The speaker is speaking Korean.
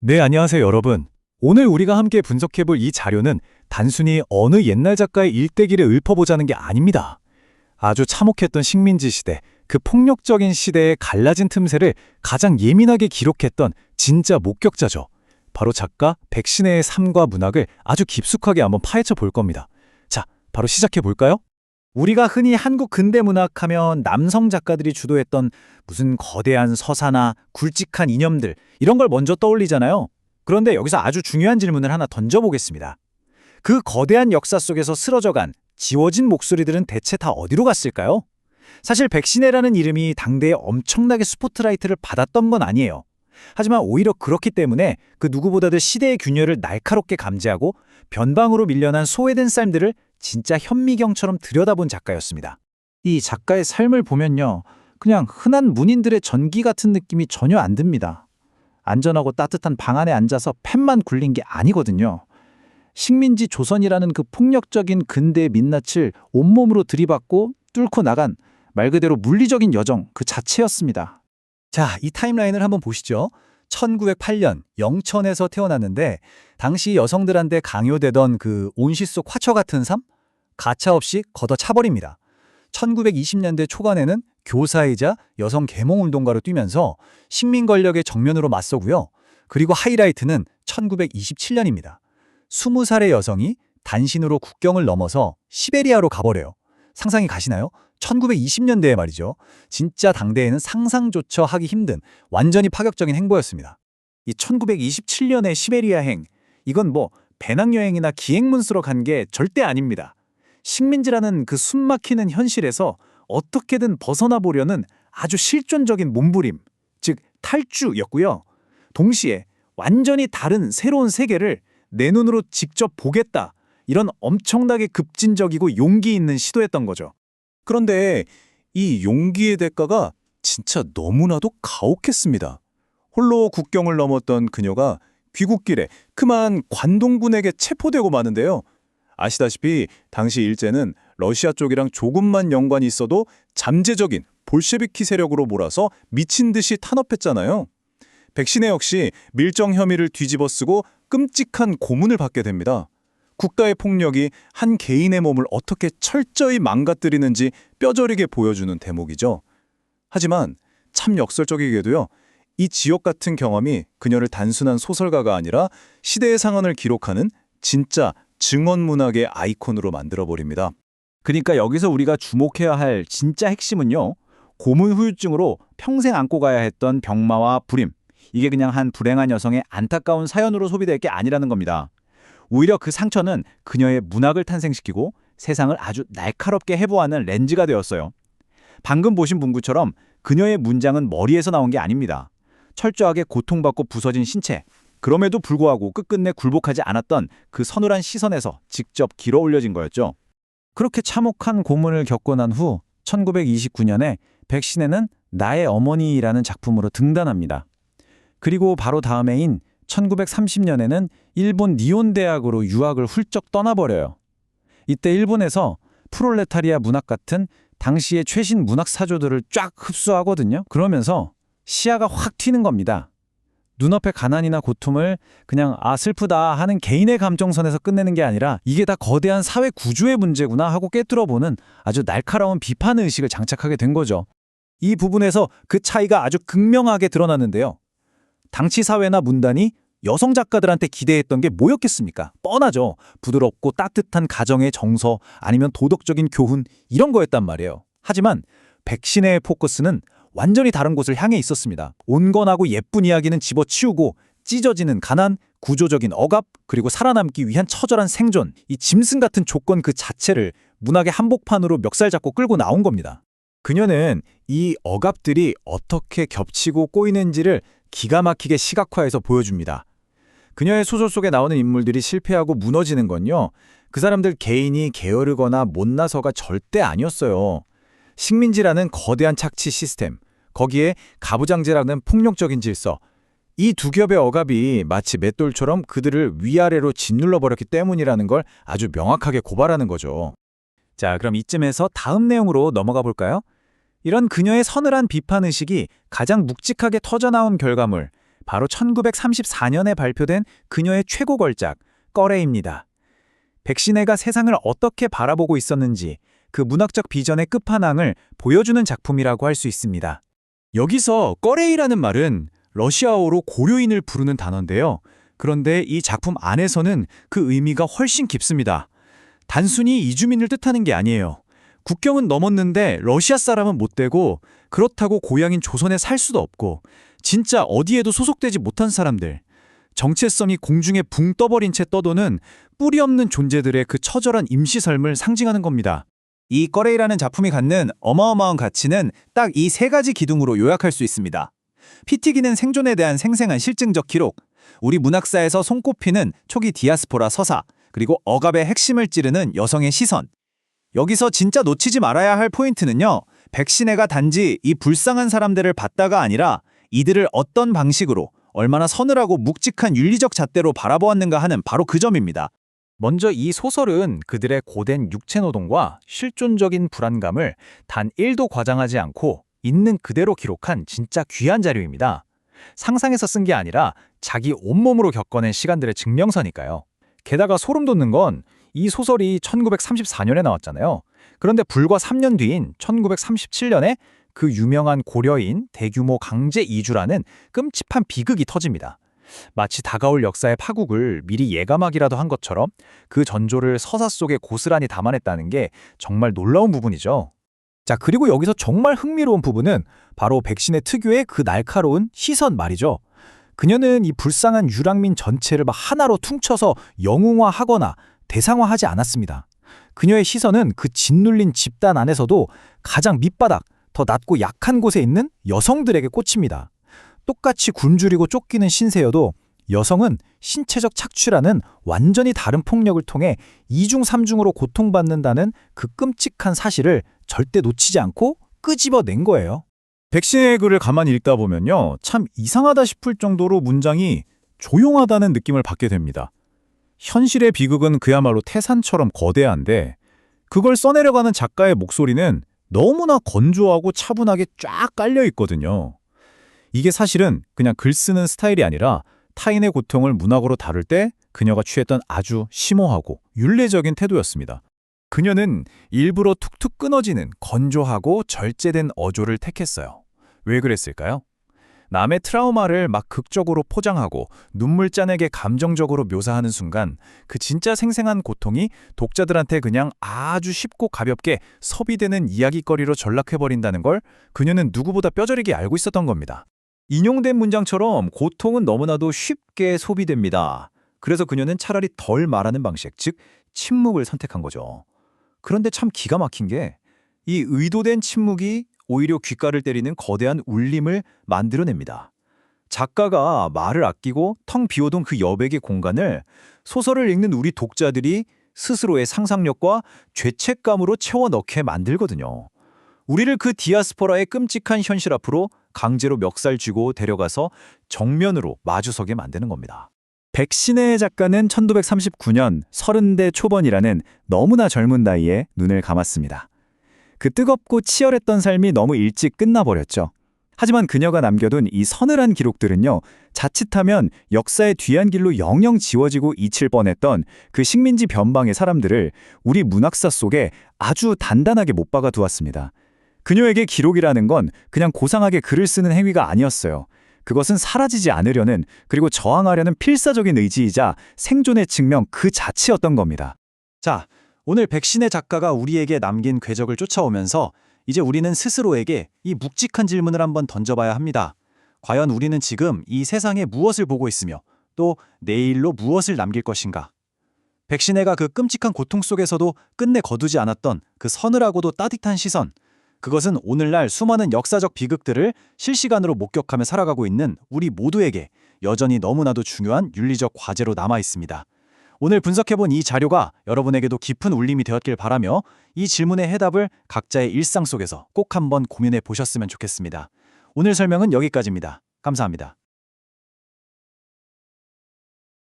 네, 안녕하세요, 여러분. 오늘 우리가 함께 분석해볼 이 자료는 단순히 어느 옛날 작가의 일대기를 읊어보자는 게 아닙니다. 아주 참혹했던 식민지 시대, 그 폭력적인 시대의 갈라진 틈새를 가장 예민하게 기록했던 진짜 목격자죠. 바로 작가 백신혜의 삶과 문학을 아주 깊숙하게 한번 파헤쳐 볼 겁니다. 자, 바로 시작해 볼까요? 우리가 흔히 한국 근대 문학 하면 남성 작가들이 주도했던 무슨 거대한 서사나 굵직한 이념들 이런 걸 먼저 떠올리잖아요. 그런데 여기서 아주 중요한 질문을 하나 던져보겠습니다. 그 거대한 역사 속에서 쓰러져간 지워진 목소리들은 대체 다 어디로 갔을까요? 사실 백신혜라는 이름이 당대에 엄청나게 스포트라이트를 받았던 건 아니에요. 하지만 오히려 그렇기 때문에 그 누구보다도 시대의 균열을 날카롭게 감지하고 변방으로 밀려난 소외된 삶들을 진짜 현미경처럼 들여다본 작가였습니다. 이 작가의 삶을 보면요, 그냥 흔한 문인들의 전기 같은 느낌이 전혀 안 듭니다. 안전하고 따뜻한 방 안에 앉아서 펜만 굴린 게 아니거든요. 식민지 조선이라는 그 폭력적인 근대의 민낯을 온몸으로 들이받고 뚫고 나간 말 그대로 물리적인 여정 그 자체였습니다. 자, 이 타임라인을 한번 보시죠. 1908년 영천에서 태어났는데 당시 여성들한테 강요되던 그 온실 속 화초 같은 삶? 가차없이 걷어차버립니다. 1920년대 초반에는 교사이자 여성 계몽운동가로 뛰면서 식민 권력의 정면으로 맞서고요. 그리고 하이라이트는 1927년입니다. 20살의 여성이 단신으로 국경을 넘어서 시베리아로 가버려요. 상상이 가시나요? 1920년대에 말이죠. 진짜 당대에는 상상조차 하기 힘든 완전히 파격적인 행보였습니다. 이 1927년의 시베리아행, 이건 뭐 배낭여행이나 기행문수로 간 게 절대 아닙니다. 식민지라는 그 숨막히는 현실에서 어떻게든 벗어나 보려는 아주 실존적인 몸부림, 즉 탈주였고요. 동시에 완전히 다른 새로운 세계를 내 눈으로 직접 보겠다, 이런 엄청나게 급진적이고 용기 있는 시도였던 거죠. 그런데 이 용기의 대가가 진짜 너무나도 가혹했습니다. 홀로 국경을 넘었던 그녀가 귀국길에 그만 관동군에게 체포되고 마는데요. 아시다시피 당시 일제는 러시아 쪽이랑 조금만 연관이 있어도 잠재적인 볼셰비키 세력으로 몰아서 미친 듯이 탄압했잖아요. 백신혜 역시 밀정 혐의를 뒤집어쓰고 끔찍한 고문을 받게 됩니다. 국가의 폭력이 한 개인의 몸을 어떻게 철저히 망가뜨리는지 뼈저리게 보여주는 대목이죠. 하지만 참 역설적이게도요, 이 지옥 같은 경험이 그녀를 단순한 소설가가 아니라 시대의 상황을 기록하는 진짜 증언문학의 아이콘으로 만들어버립니다. 그러니까 여기서 우리가 주목해야 할 진짜 핵심은요, 고문 후유증으로 평생 안고 가야 했던 병마와 불임, 이게 그냥 한 불행한 여성의 안타까운 사연으로 소비될 게 아니라는 겁니다. 오히려 그 상처는 그녀의 문학을 탄생시키고 세상을 아주 날카롭게 해부하는 렌즈가 되었어요. 방금 보신 문구처럼 그녀의 문장은 머리에서 나온 게 아닙니다. 철저하게 고통받고 부서진 신체, 그럼에도 불구하고 끝끝내 굴복하지 않았던 그 서늘한 시선에서 직접 길어 올려진 거였죠. 그렇게 참혹한 고문을 겪고 난 후 1929년에 백신혜는 나의 어머니라는 작품으로 등단합니다. 그리고 바로 다음 해인 1930년에는 일본 니온 대학으로 유학을 훌쩍 떠나버려요. 이때 일본에서 프롤레타리아 문학 같은 당시의 최신 문학 사조들을 쫙 흡수하거든요. 그러면서 시야가 확 튀는 겁니다. 눈앞의 가난이나 고통을 그냥 슬프다 하는 개인의 감정선에서 끝내는 게 아니라 이게 다 거대한 사회 구조의 문제구나 하고 꿰뚫어보는 아주 날카로운 비판 의식을 장착하게 된 거죠. 이 부분에서 그 차이가 아주 극명하게 드러났는데요. 당시 사회나 문단이 여성 작가들한테 기대했던 게 뭐였겠습니까? 뻔하죠. 부드럽고 따뜻한 가정의 정서, 아니면 도덕적인 교훈, 이런 거였단 말이에요. 하지만 백신혜의 포커스는 완전히 다른 곳을 향해 있었습니다. 온건하고 예쁜 이야기는 집어치우고 찢어지는 가난, 구조적인 억압, 그리고 살아남기 위한 처절한 생존, 이 짐승 같은 조건 그 자체를 문학의 한복판으로 멱살 잡고 끌고 나온 겁니다. 그녀는 이 억압들이 어떻게 겹치고 꼬이는지를 기가 막히게 시각화해서 보여줍니다. 그녀의 소설 속에 나오는 인물들이 실패하고 무너지는 건요, 그 사람들 개인이 게으르거나 못나서가 절대 아니었어요. 식민지라는 거대한 착취 시스템, 거기에 가부장제라는 폭력적인 질서, 이 두 겹의 억압이 마치 맷돌처럼 그들을 위아래로 짓눌러버렸기 때문이라는 걸 아주 명확하게 고발하는 거죠. 자, 그럼 이쯤에서 다음 내용으로 넘어가 볼까요? 이런 그녀의 서늘한 비판의식이 가장 묵직하게 터져나온 결과물, 바로 1934년에 발표된 그녀의 최고 걸작 꺼레입니다. 백신혜가 세상을 어떻게 바라보고 있었는지 그 문학적 비전의 끝판왕을 보여주는 작품이라고 할 수 있습니다. 여기서 꺼레이라는 말은 러시아어로 고려인을 부르는 단어인데요. 그런데 이 작품 안에서는 그 의미가 훨씬 깊습니다. 단순히 이주민을 뜻하는 게 아니에요. 국경은 넘었는데 러시아 사람은 못 되고 그렇다고 고향인 조선에 살 수도 없고 진짜 어디에도 소속되지 못한 사람들. 정체성이 공중에 붕 떠버린 채 떠도는 뿌리 없는 존재들의 그 처절한 임시 삶을 상징하는 겁니다. 이 꺼레이라는 작품이 갖는 어마어마한 가치는 딱 이 세 가지 기둥으로 요약할 수 있습니다. 피튀기는 생존에 대한 생생한 실증적 기록, 우리 문학사에서 손꼽히는 초기 디아스포라 서사, 그리고 억압의 핵심을 찌르는 여성의 시선. 여기서 진짜 놓치지 말아야 할 포인트는요, 백신혜가 단지 이 불쌍한 사람들을 봤다가 아니라 이들을 어떤 방식으로 얼마나 서늘하고 묵직한 윤리적 잣대로 바라보았는가 하는 바로 그 점입니다. 먼저 이 소설은 그들의 고된 육체노동과 실존적인 불안감을 단 1도 과장하지 않고 있는 그대로 기록한 진짜 귀한 자료입니다. 상상해서 쓴 게 아니라 자기 온몸으로 겪어낸 시간들의 증명서니까요. 게다가 소름 돋는 건 이 소설이 1934년에 나왔잖아요. 그런데 불과 3년 뒤인 1937년에 그 유명한 고려인 대규모 강제 이주라는 끔찍한 비극이 터집니다. 마치 다가올 역사의 파국을 미리 예감하기라도 한 것처럼 그 전조를 서사 속에 고스란히 담아냈다는 게 정말 놀라운 부분이죠. 자, 그리고 여기서 정말 흥미로운 부분은 바로 백신의 특유의 그 날카로운 시선 말이죠. 그녀는 이 불쌍한 유랑민 전체를 막 하나로 퉁쳐서 영웅화하거나 대상화하지 않았습니다. 그녀의 시선은 그 짓눌린 집단 안에서도 가장 밑바닥, 더 낮고 약한 곳에 있는 여성들에게 꽂힙니다. 똑같이 굶주리고 쫓기는 신세여도 여성은 신체적 착취라는 완전히 다른 폭력을 통해 이중 삼중으로 고통받는다는 그 끔찍한 사실을 절대 놓치지 않고 끄집어낸 거예요. 백신의 글을 가만히 읽다 보면요, 참 이상하다 싶을 정도로 문장이 조용하다는 느낌을 받게 됩니다. 현실의 비극은 그야말로 태산처럼 거대한데 그걸 써내려가는 작가의 목소리는 너무나 건조하고 차분하게 쫙 깔려 있거든요. 이게 사실은 그냥 글 쓰는 스타일이 아니라 타인의 고통을 문학으로 다룰 때 그녀가 취했던 아주 심오하고 윤례적인 태도였습니다. 그녀는 일부러 툭툭 끊어지는 건조하고 절제된 어조를 택했어요. 왜 그랬을까요? 남의 트라우마를 막 극적으로 포장하고 눈물 짜내게 감정적으로 묘사하는 순간 그 진짜 생생한 고통이 독자들한테 그냥 아주 쉽고 가볍게 섭이되는 이야기거리로 전락해버린다는 걸 그녀는 누구보다 뼈저리게 알고 있었던 겁니다. 인용된 문장처럼 고통은 너무나도 쉽게 소비됩니다. 그래서 그녀는 차라리 덜 말하는 방식, 즉 침묵을 선택한 거죠. 그런데 참 기가 막힌 게 이 의도된 침묵이 오히려 귓가를 때리는 거대한 울림을 만들어냅니다. 작가가 말을 아끼고 텅 비워둔 그 여백의 공간을 소설을 읽는 우리 독자들이 스스로의 상상력과 죄책감으로 채워 넣게 만들거든요. 우리를 그 디아스포라의 끔찍한 현실 앞으로 강제로 멱살 쥐고 데려가서 정면으로 마주서게 만드는 겁니다. 백신혜 작가는 1939년 30대 초반이라는 너무나 젊은 나이에 눈을 감았습니다. 그 뜨겁고 치열했던 삶이 너무 일찍 끝나버렸죠. 하지만 그녀가 남겨둔 이 서늘한 기록들은요, 자칫하면 역사의 뒤안길로 영영 지워지고 잊힐 뻔했던 그 식민지 변방의 사람들을 우리 문학사 속에 아주 단단하게 못 박아 두었습니다. 그녀에게 기록이라는 건 그냥 고상하게 글을 쓰는 행위가 아니었어요. 그것은 사라지지 않으려는, 그리고 저항하려는 필사적인 의지이자 생존의 증명 그 자체였던 겁니다. 자, 오늘 백신혜 작가가 우리에게 남긴 궤적을 쫓아오면서 이제 우리는 스스로에게 이 묵직한 질문을 한번 던져봐야 합니다. 과연 우리는 지금 이 세상에 무엇을 보고 있으며 또 내일로 무엇을 남길 것인가? 백신혜가 그 끔찍한 고통 속에서도 끝내 거두지 않았던 그 서늘하고도 따뜻한 시선, 그것은 오늘날 수많은 역사적 비극들을 실시간으로 목격하며 살아가고 있는 우리 모두에게 여전히 너무나도 중요한 윤리적 과제로 남아 있습니다. 오늘 분석해본 이 자료가 여러분에게도 깊은 울림이 되었길 바라며 이 질문의 해답을 각자의 일상 속에서 꼭 한번 고민해 보셨으면 좋겠습니다. 오늘 설명은 여기까지입니다. 감사합니다.